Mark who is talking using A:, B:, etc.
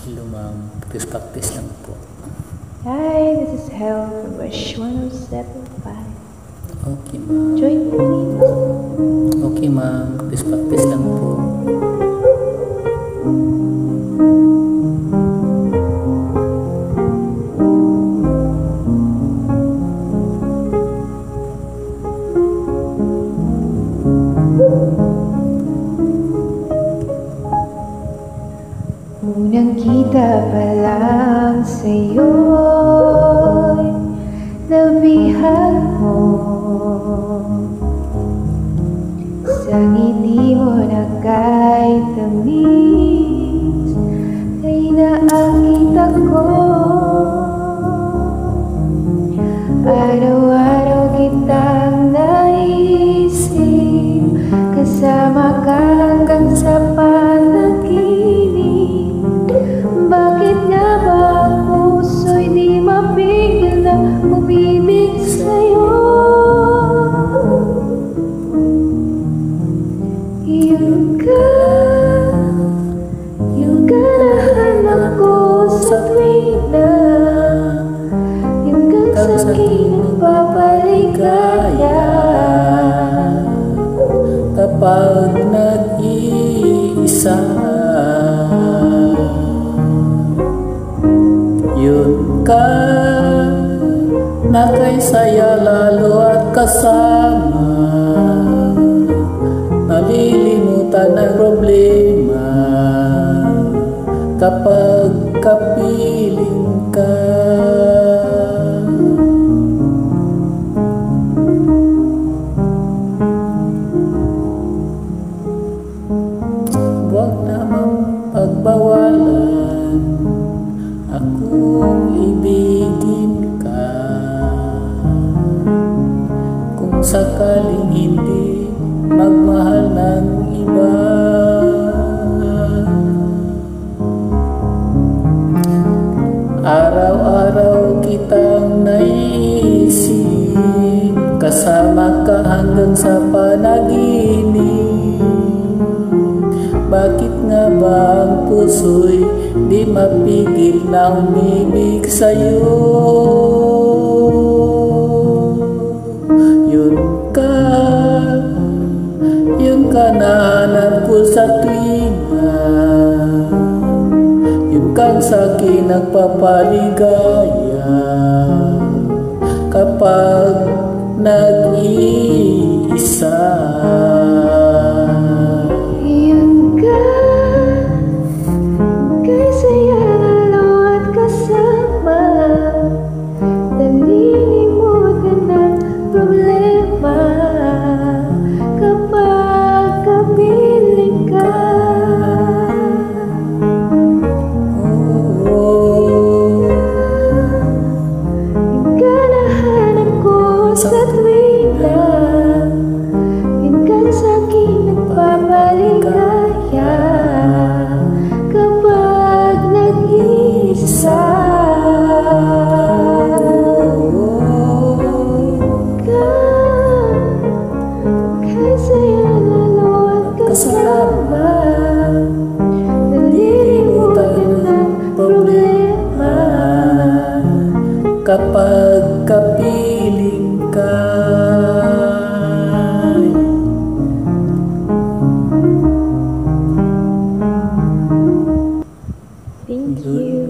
A: Hello ma'am, practice lang po.
B: Hi, this is Hel from Rush 107.5.
A: Okay ma'am.
B: Join me please.
A: Okay ma'am, practice lang po.
B: Unang kita pa lang sa'yo'y nabihag mo. Sa ngiti mo na kahit tamis ay naakit ako. Araw-araw kitang naisip, kasama ka hanggang sa panaginip. Bakit nga ba ang puso'y di mapigil na umibig sa'yo? Yung ka nahanap ko sa tuwing na yung kang sa'kin nagpapaligaya.
A: Kapag nag-iisa, yun ka na kay saya lalo at kasama, nalilimutan ang problema kapag kapiling ka. Huwag namang pagbawalan akong ibigin ka. Kung sakaling hindi magmahal ng iba, araw-araw kitang naisip, kasama ka hanggang sa panaginip. Bakit nga ba ang puso'y di mapigil na umibig sa'yo? Yun ka nahanap ko sa tuwinga, yun kang sa'kin nagpapaligaya. Kapag nag-iisa,
B: sa tuwing na yun kang sa'kin nagpapaligaya. Kapag nag-iisa ka, kay saya lalo at kasama, nalilimutan ang problema
A: kapag kapiling ka.
B: Thank you.